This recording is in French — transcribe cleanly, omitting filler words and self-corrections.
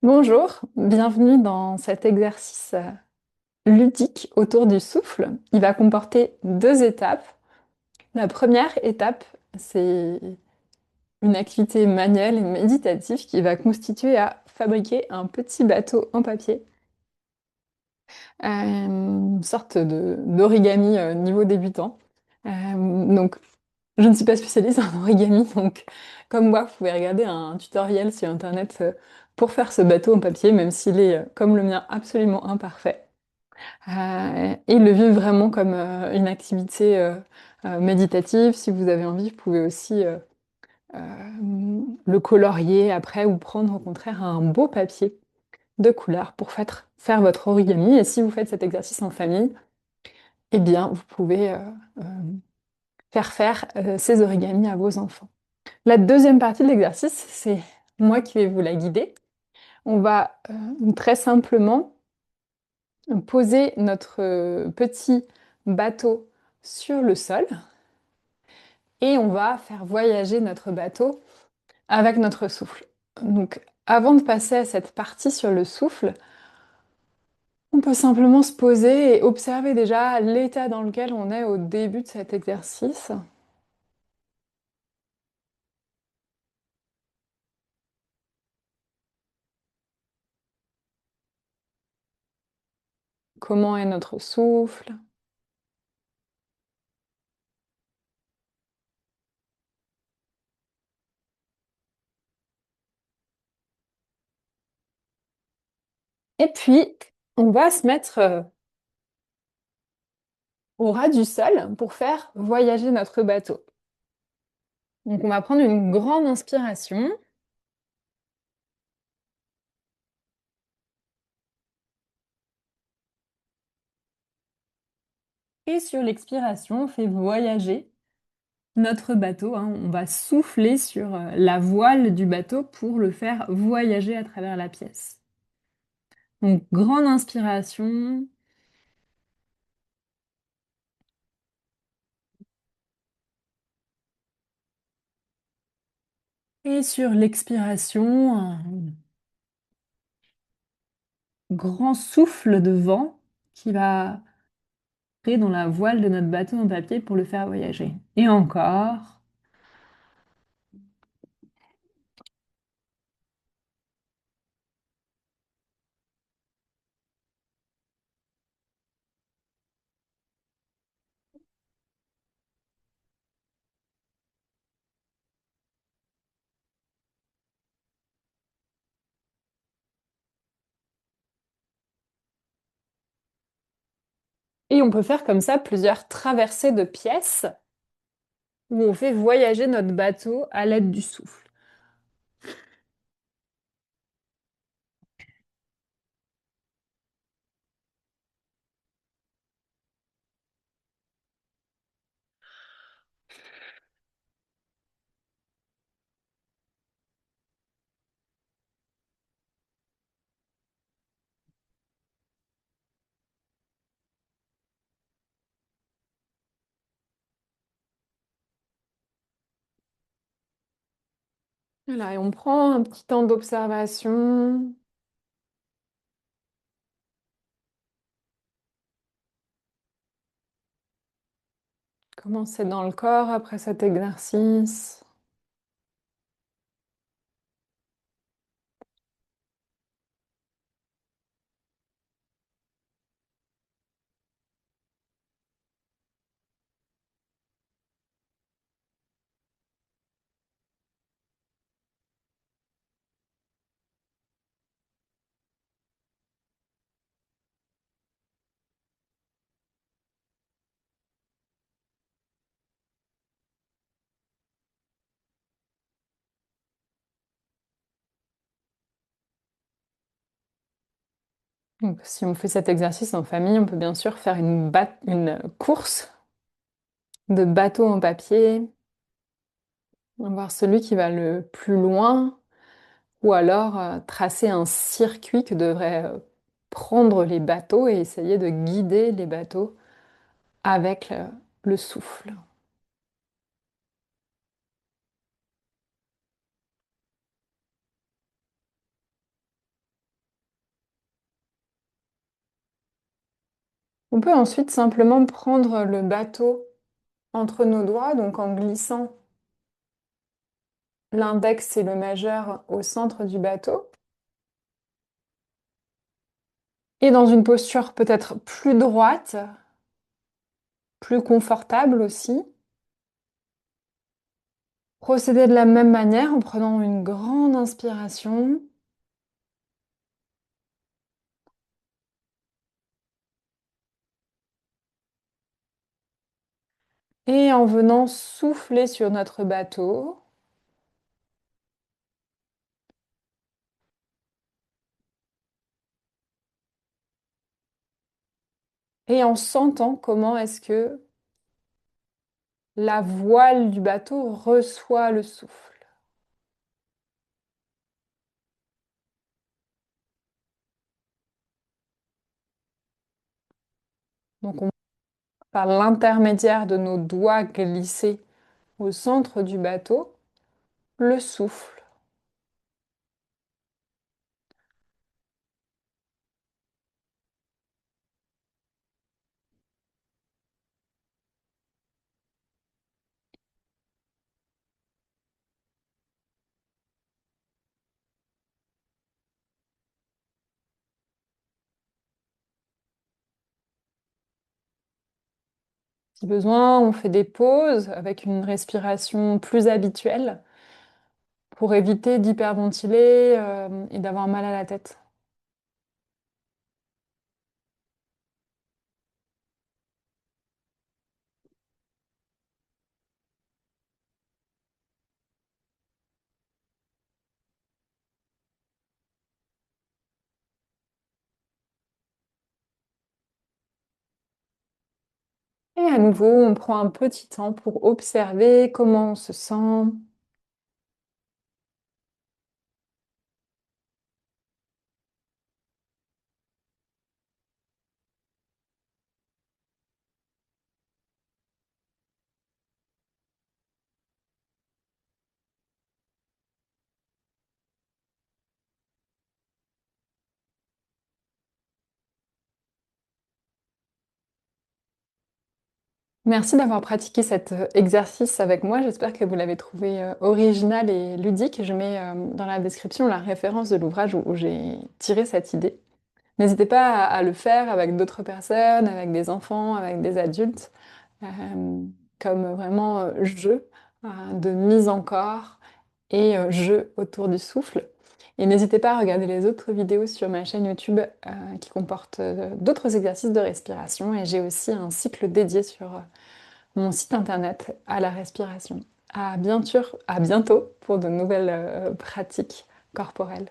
Bonjour, bienvenue dans cet exercice ludique autour du souffle. Il va comporter deux étapes. La première étape, c'est une activité manuelle et méditative qui va constituer à fabriquer un petit bateau en papier, une sorte d'origami niveau débutant. Donc, je ne suis pas spécialiste en origami, donc comme moi, vous pouvez regarder un tutoriel sur Internet pour faire ce bateau en papier, même s'il est, comme le mien, absolument imparfait. Et le vivre vraiment comme une activité méditative. Si vous avez envie, vous pouvez aussi le colorier après ou prendre au contraire un beau papier de couleur pour faire votre origami. Et si vous faites cet exercice en famille, eh bien, vous pouvez euh, faire ces origamis à vos enfants. La deuxième partie de l'exercice, c'est moi qui vais vous la guider. On va très simplement poser notre petit bateau sur le sol et on va faire voyager notre bateau avec notre souffle. Donc, avant de passer à cette partie sur le souffle, on peut simplement se poser et observer déjà l'état dans lequel on est au début de cet exercice. Comment est notre souffle? Et puis, on va se mettre au ras du sol pour faire voyager notre bateau. Donc, on va prendre une grande inspiration. Et sur l'expiration, on fait voyager notre bateau, hein. On va souffler sur la voile du bateau pour le faire voyager à travers la pièce. Donc, grande inspiration. Et sur l'expiration, un grand souffle de vent qui va entrer dans la voile de notre bateau en papier pour le faire voyager. Et encore. Et on peut faire comme ça plusieurs traversées de pièces où on fait voyager notre bateau à l'aide du souffle. Voilà, et on prend un petit temps d'observation. Comment c'est dans le corps après cet exercice? Donc, si on fait cet exercice en famille, on peut bien sûr faire une course de bateau en papier, on va voir celui qui va le plus loin, ou alors tracer un circuit que devraient prendre les bateaux et essayer de guider les bateaux avec le souffle. On peut ensuite simplement prendre le bateau entre nos doigts, donc en glissant l'index et le majeur au centre du bateau. Et dans une posture peut-être plus droite, plus confortable aussi. Procéder de la même manière en prenant une grande inspiration et en venant souffler sur notre bateau et en sentant comment est-ce que la voile du bateau reçoit le souffle. Donc on, par l'intermédiaire de nos doigts glissés au centre du bateau, le souffle. Si besoin, on fait des pauses avec une respiration plus habituelle pour éviter d'hyperventiler et d'avoir mal à la tête. Et à nouveau, on prend un petit temps pour observer comment on se sent. Merci d'avoir pratiqué cet exercice avec moi. J'espère que vous l'avez trouvé original et ludique. Je mets dans la description la référence de l'ouvrage où j'ai tiré cette idée. N'hésitez pas à le faire avec d'autres personnes, avec des enfants, avec des adultes, euh, comme vraiment jeu de mise en corps et jeu autour du souffle. Et n'hésitez pas à regarder les autres vidéos sur ma chaîne YouTube qui comportent d'autres exercices de respiration. Et j'ai aussi un cycle dédié sur mon site internet à la respiration. À bientôt pour de nouvelles pratiques corporelles.